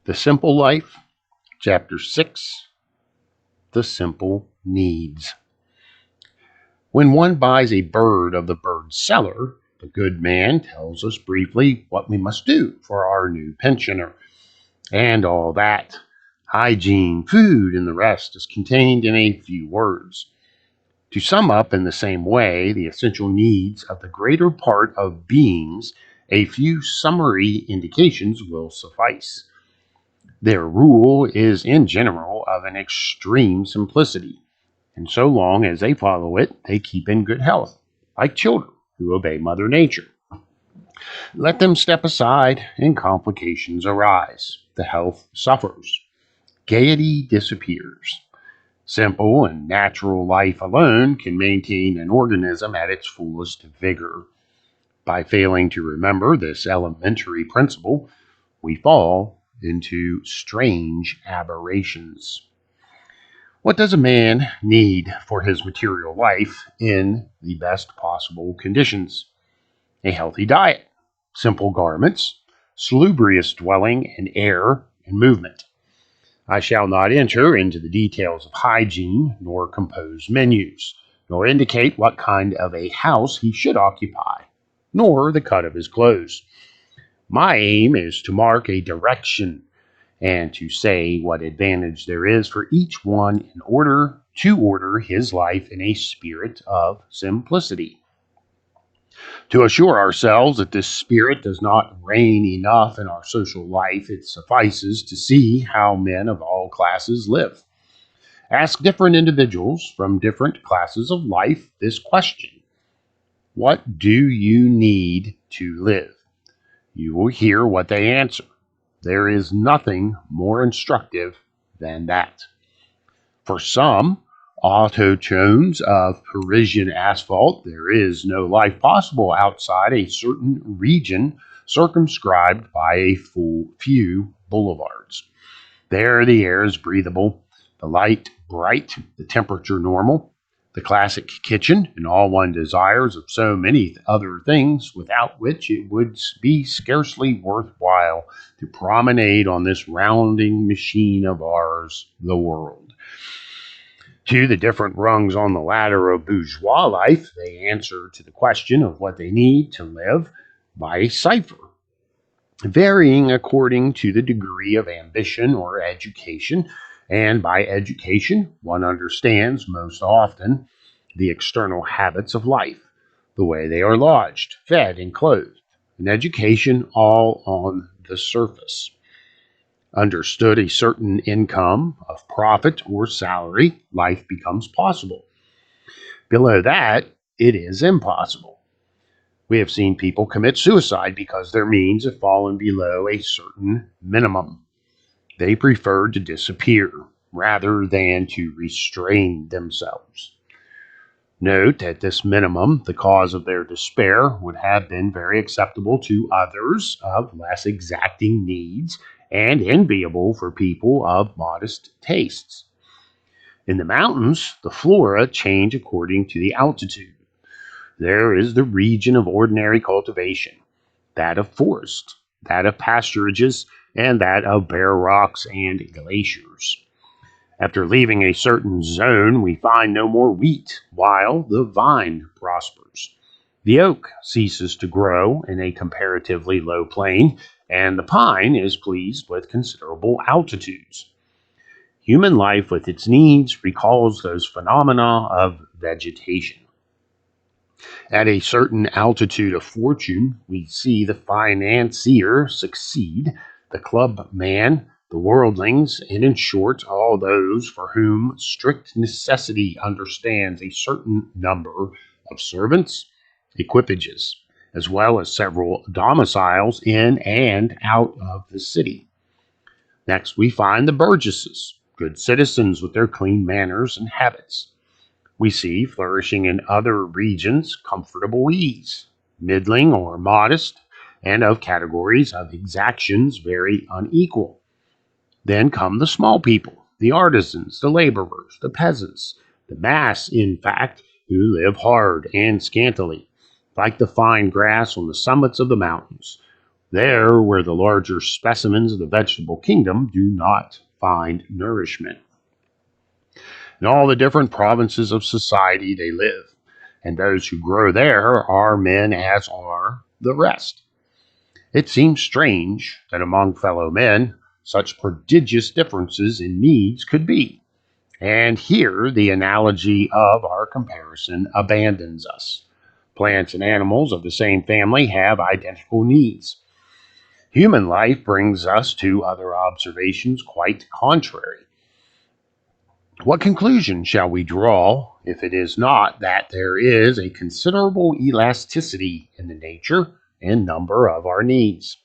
The Simple Life, Chapter 6, The Simple Needs. When one buys a bird of the bird seller, the good man tells us briefly what we must do for our new pensioner. And all that. Hygiene, food, and the rest is contained in a few words. To sum up in the same way the essential needs of the greater part of beings, a few summary indications will suffice. Their rule is in general of an extreme simplicity, and so long as they follow it, they keep in good health, like children who obey Mother Nature. Let them step aside, and complications arise. The health suffers. Gaiety disappears. Simple and natural life alone can maintain an organism at its fullest vigor. By failing to remember this elementary principle, we fall into strange aberrations. What does a man need for his material life in the best possible conditions? A healthy diet, simple garments, salubrious dwelling, and air and movement. I shall not enter into the details of hygiene, nor compose menus, nor indicate what kind of a house he should occupy, nor the cut of his clothes. My aim is to mark a direction and to say what advantage there is for each one in order to order his life in a spirit of simplicity. To assure ourselves that this spirit does not reign enough in our social life, it suffices to see how men of all classes live. Ask different individuals from different classes of life this question: what do you need to live? You will hear what they answer. There is nothing more instructive than that. For some autochtones of Parisian asphalt, there is no life possible outside a certain region circumscribed by a few boulevards. There the air is breathable, the light bright, the temperature normal, the classic kitchen, and all one desires of so many other things without which it would be scarcely worthwhile to promenade on this rounding machine of ours, the world. To the different rungs on the ladder of bourgeois life, they answer to the question of what they need to live by a cipher, varying according to the degree of ambition or education, and by education one understands most often the external habits of life, the way they are lodged, fed, and clothed, an education all on the surface. Understood a certain income of profit or salary, life becomes possible. Below that, it is impossible. We have seen people commit suicide because their means have fallen below a certain minimum. They preferred to disappear rather than to restrain themselves. Note that this minimum, the cause of their despair, would have been very acceptable to others of less exacting needs and enviable for people of modest tastes. In the mountains, the flora change according to the altitude. There is the region of ordinary cultivation, that of forest, that of pasturages, and that of bare rocks and glaciers. After leaving a certain zone, we find no more wheat, while the vine prospers. The oak ceases to grow in a comparatively low plain, and the pine is pleased with considerable altitudes. Human life with its needs recalls those phenomena of vegetation. At a certain altitude of fortune, we see the financier succeed, the club man, the worldlings, and in short, all those for whom strict necessity understands a certain number of servants, equipages, as well as several domiciles in and out of the city. Next, we find the burgesses, good citizens with their clean manners and habits. We see flourishing in other regions comfortable ease, middling or modest, and of categories of exactions very unequal. Then come the small people, the artisans, the laborers, the peasants, the mass, in fact, who live hard and scantily, like the fine grass on the summits of the mountains. there where the larger specimens of the vegetable kingdom do not find nourishment. In all the different provinces of society they live, and those who grow there are men as are the rest. It seems strange that among fellow men such prodigious differences in needs could be. And here the analogy of our comparison abandons us. Plants and animals of the same family have identical needs. Human life brings us to other observations quite contrary. What conclusion shall we draw if it is not that there is a considerable elasticity in the nature and number of our needs?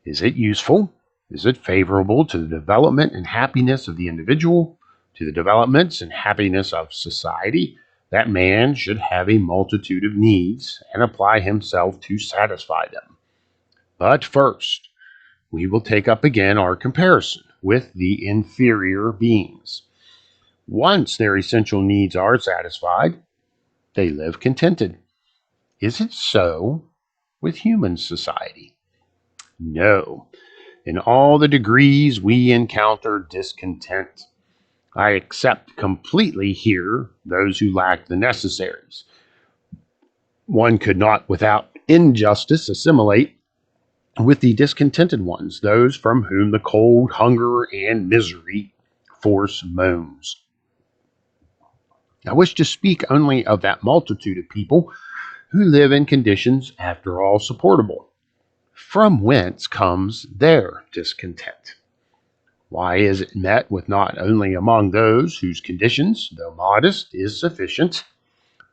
Is it useful? Is it favorable to the development and happiness of the individual, to the developments and happiness of society, that man should have a multitude of needs and apply himself to satisfy them? But first, we will take up again our comparison with the inferior beings. Once their essential needs are satisfied, they live contented. Is it so with human society? No. In all the degrees we encounter discontent. I accept completely here those who lack the necessaries. One could not without injustice assimilate with the discontented ones, those from whom the cold, hunger, and misery force moans. I wish to speak only of that multitude of people who live in conditions after all supportable. From whence comes their discontent? Why is it met with not only among those whose conditions, though modest, is sufficient,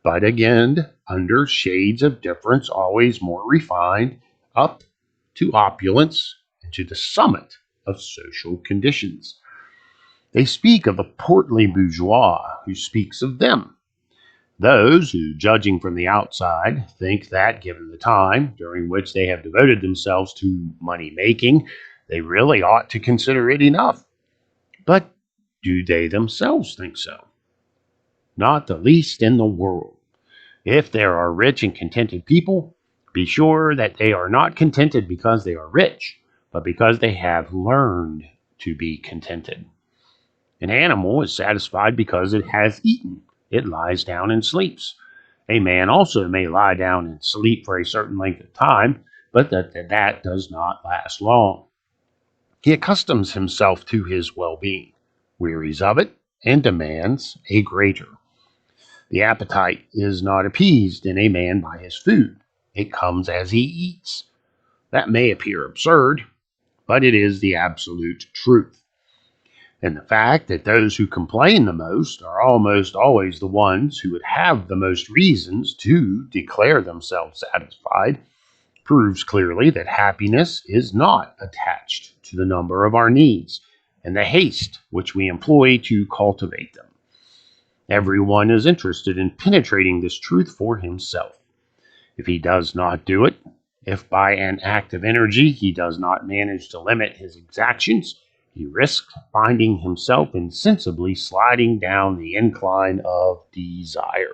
but again under shades of difference always more refined, up to opulence and to the summit of social conditions? They speak of a portly bourgeois who speaks of them. Those who, judging from the outside, think that, given the time during which they have devoted themselves to money making, they really ought to consider it enough. But do they themselves think so? Not the least in the world. If there are rich and contented people, be sure that they are not contented because they are rich, but because they have learned to be contented. An animal is satisfied because it has eaten. It lies down and sleeps. A man also may lie down and sleep for a certain length of time, but that does not last long. He accustoms himself to his well-being, wearies of it, and demands a greater. The appetite is not appeased in a man by his food. It comes as he eats. That may appear absurd, but it is the absolute truth. And the fact that those who complain the most are almost always the ones who would have the most reasons to declare themselves satisfied proves clearly that happiness is not attached to the number of our needs and the haste which we employ to cultivate them. Everyone is interested in penetrating this truth for himself. If he does not do it, if by an act of energy he does not manage to limit his exactions, he risks finding himself insensibly sliding down the incline of desire.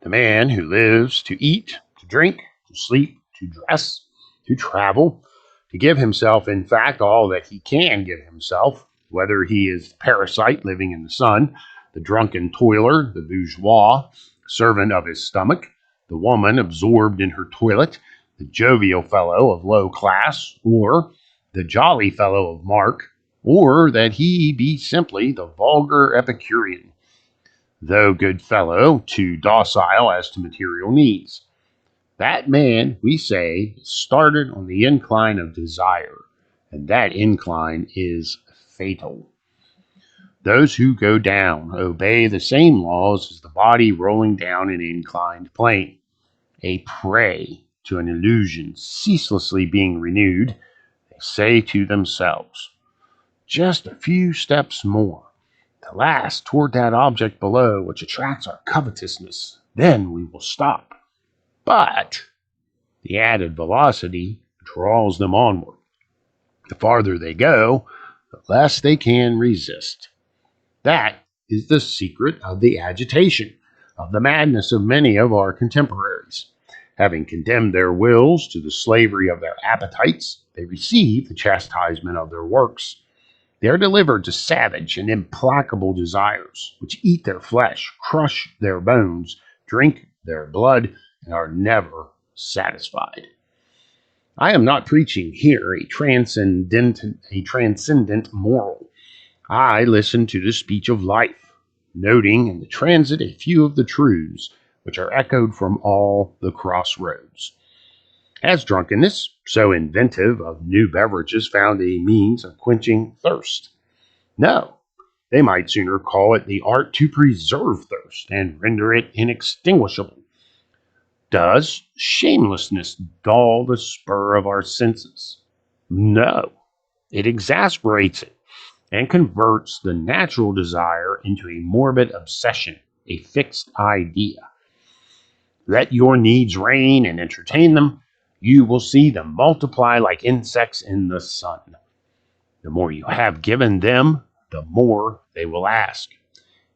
The man who lives to eat, to drink, to sleep, to dress, to travel, to give himself, in fact, all that he can give himself, whether he is the parasite living in the sun, the drunken toiler, the bourgeois, servant of his stomach, the woman absorbed in her toilet, the jovial fellow of low class, or the jolly fellow of mark, or that he be simply the vulgar Epicurean, though good fellow, too docile as to material needs. That man, we say, started on the incline of desire, and that incline is fatal. Those who go down obey the same laws as the body rolling down an inclined plane, a prey to an illusion ceaselessly being renewed. They say to themselves, just a few steps more, the last toward that object below which attracts our covetousness, then we will stop. But the added velocity draws them onward. The farther they go, the less they can resist. That is the secret of the agitation, of the madness of many of our contemporaries. Having condemned their wills to the slavery of their appetites, they receive the chastisement of their works. They are delivered to savage and implacable desires, which eat their flesh, crush their bones, drink their blood, and are never satisfied. I am not preaching here a transcendent moral. I listen to the speech of life, noting in the transit a few of the truths which are echoed from all the crossroads. As drunkenness, so inventive of new beverages, found a means of quenching thirst. No, they might sooner call it the art to preserve thirst and render it inextinguishable. Does shamelessness dull the spur of our senses? No, it exasperates it and converts the natural desire into a morbid obsession, a fixed idea. Let your needs reign and entertain them. You will see them multiply like insects in the sun. The more you have given them, the more they will ask.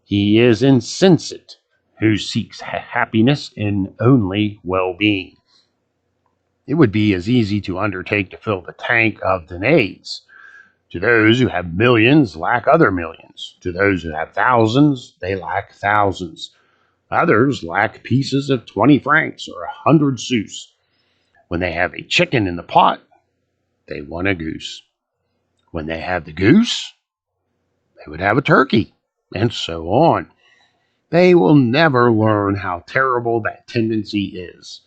He is insensate who seeks happiness in only well-being. It would be as easy to undertake to fill the tank of Danaids. To those who have millions, lack other millions. To those who have thousands, they lack thousands. Others lack pieces of 20 francs or 100 sous. When they have a chicken in the pot, they want a goose. When they have the goose, they would have a turkey, and so on. They will never learn how terrible that tendency is.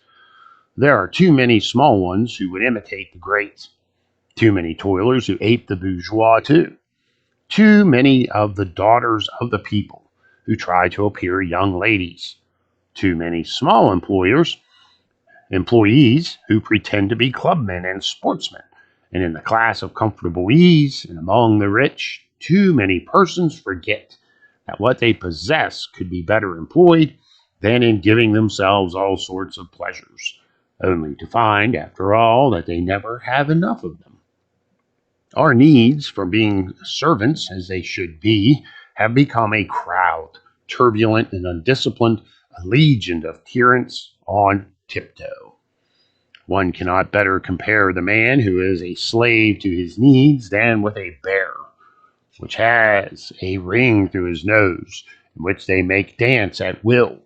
There are too many small ones who would imitate the great. Too many toilers who ape the bourgeois too. Too many of the daughters of the people who try to appear young ladies. Too many small employees who pretend to be clubmen and sportsmen. And in the class of comfortable ease and among the rich, too many persons forget that what they possess could be better employed than in giving themselves all sorts of pleasures, only to find, after all, that they never have enough of them. Our needs for being servants, as they should be, have become a crowd, turbulent and undisciplined, a legion of tyrants on tiptoe. One cannot better compare the man who is a slave to his needs than with a bear, which has a ring through his nose, in which they make dance at will.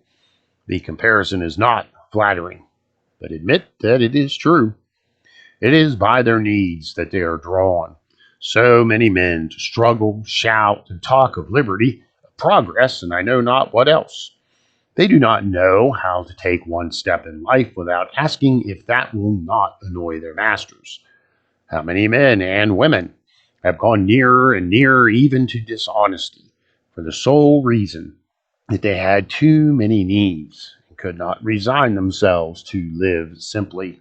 The comparison is not flattering, but admit that it is true. It is by their needs that they are drawn. So many men to struggle, shout, and talk of liberty, of progress, and I know not what else. They do not know how to take one step in life without asking if that will not annoy their masters. How many men and women have gone nearer and nearer even to dishonesty, for the sole reason that they had too many needs and could not resign themselves to live simply.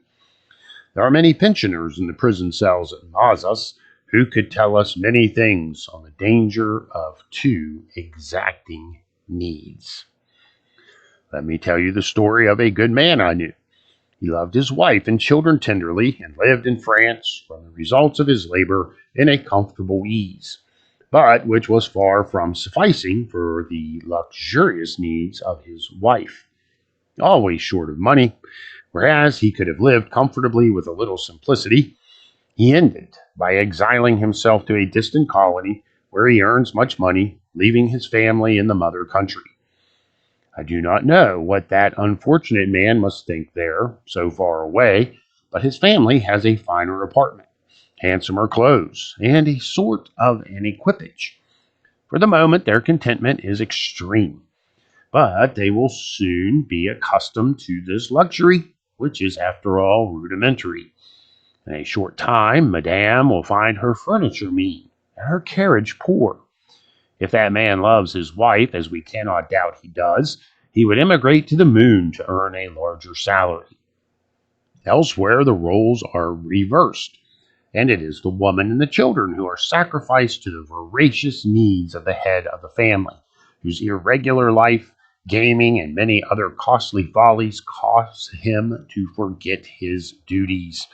There are many pensioners in the prison cells at Mazas who could tell us many things on the danger of too exacting needs. Let me tell you the story of a good man I knew. He loved his wife and children tenderly and lived in France from the results of his labor in a comfortable ease, but which was far from sufficing for the luxurious needs of his wife. Always short of money, whereas he could have lived comfortably with a little simplicity, he ended by exiling himself to a distant colony where he earns much money, leaving his family in the mother country. I do not know what that unfortunate man must think there, so far away, but his family has a finer apartment, handsomer clothes, and a sort of an equipage. For the moment, their contentment is extreme, but they will soon be accustomed to this luxury, which is, after all, rudimentary. In a short time, Madame will find her furniture mean and her carriage poor. If that man loves his wife, as we cannot doubt he does, he would emigrate to the moon to earn a larger salary. Elsewhere, the roles are reversed, and it is the woman and the children who are sacrificed to the voracious needs of the head of the family, whose irregular life, gaming, and many other costly follies cause him to forget his duties.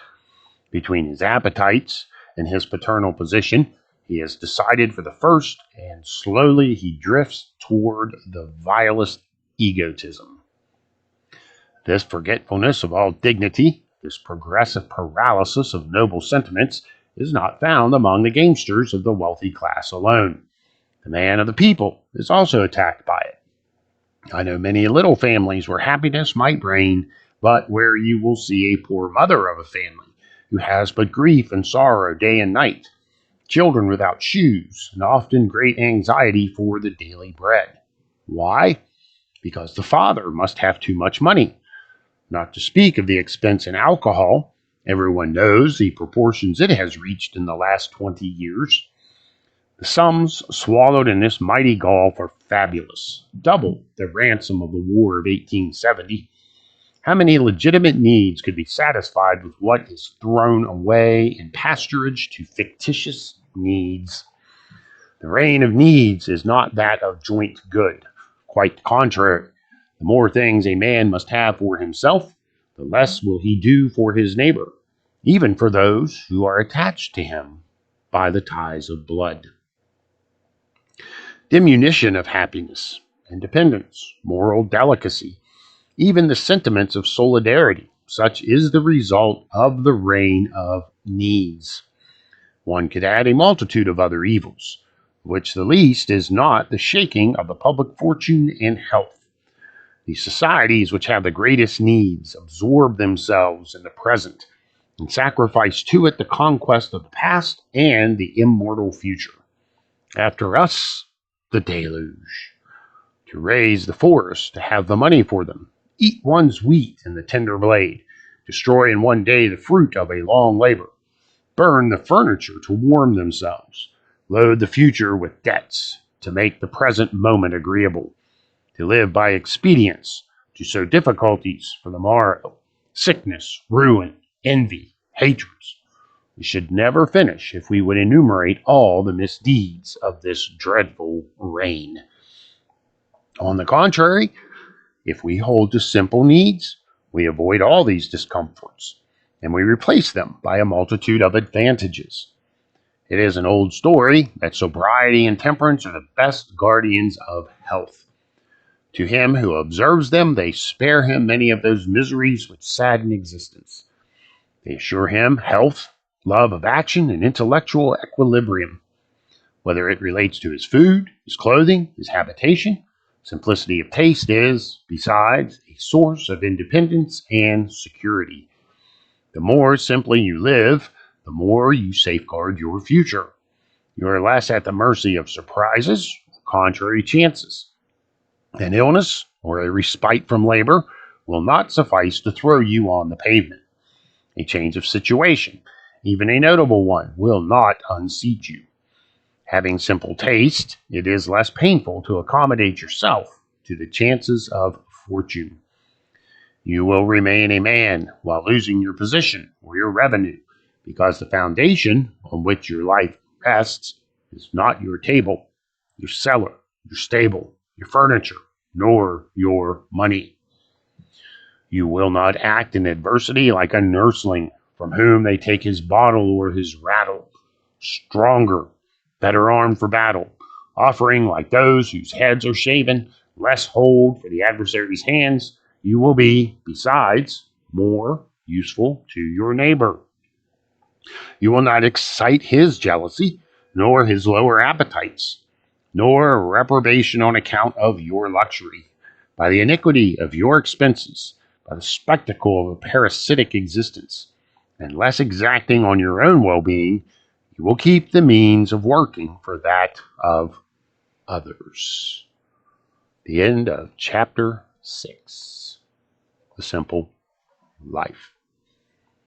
Between his appetites and his paternal position, he has decided for the first, and slowly he drifts toward the vilest egotism. This forgetfulness of all dignity, this progressive paralysis of noble sentiments, is not found among the gamesters of the wealthy class alone. The man of the people is also attacked by it. I know many little families where happiness might reign, but where you will see a poor mother of a family who has but grief and sorrow day and night, children without shoes, and often great anxiety for the daily bread. Why? Because the father must have too much money, not to speak of the expense in alcohol. Everyone knows the proportions it has reached in the last 20 years. The sums swallowed in this mighty gulf are fabulous, double the ransom of the War of 1870. How many legitimate needs could be satisfied with what is thrown away in pasturage to fictitious needs? The reign of needs is not that of joint good. Quite the contrary. The more things a man must have for himself, the less will he do for his neighbor, even for those who are attached to him by the ties of blood. Diminution of happiness, independence, moral delicacy, even the sentiments of solidarity, such is the result of the reign of needs. One could add a multitude of other evils, which the least is not the shaking of the public fortune and health. The societies which have the greatest needs absorb themselves in the present and sacrifice to it the conquest of the past and the immortal future. After us, the deluge. To raise the forests, to have the money for them, eat one's wheat in the tender blade, destroy in one day the fruit of a long labor, burn the furniture to warm themselves, load the future with debts to make the present moment agreeable, to live by expedients, to sow difficulties for the morrow, sickness, ruin, envy, hatreds. We should never finish if we would enumerate all the misdeeds of this dreadful reign. On the contrary, if we hold to simple needs, we avoid all these discomforts, and we replace them by a multitude of advantages. It is an old story that sobriety and temperance are the best guardians of health. To him who observes them, they spare him many of those miseries which sadden existence. They assure him health, love of action, and intellectual equilibrium. Whether it relates to his food, his clothing, his habitation, simplicity of taste is, besides, a source of independence and security. The more simply you live, the more you safeguard your future. You are less at the mercy of surprises or contrary chances. An illness or a respite from labor will not suffice to throw you on the pavement. A change of situation, even a notable one, will not unseat you. Having simple taste, it is less painful to accommodate yourself to the chances of fortune. You will remain a man while losing your position or your revenue, because the foundation on which your life rests is not your table, your cellar, your stable, your furniture, nor your money. You will not act in adversity like a nursling from whom they take his bottle or his rattle, stronger, better armed for battle, offering, like those whose heads are shaven, less hold for the adversary's hands. You will be, besides, more useful to your neighbor. You will not excite his jealousy, nor his lower appetites, nor reprobation on account of your luxury, by the iniquity of your expenses, by the spectacle of a parasitic existence, and less exacting on your own well-being, you will keep the means of working for that of others. The end of chapter 6. The Simple Life.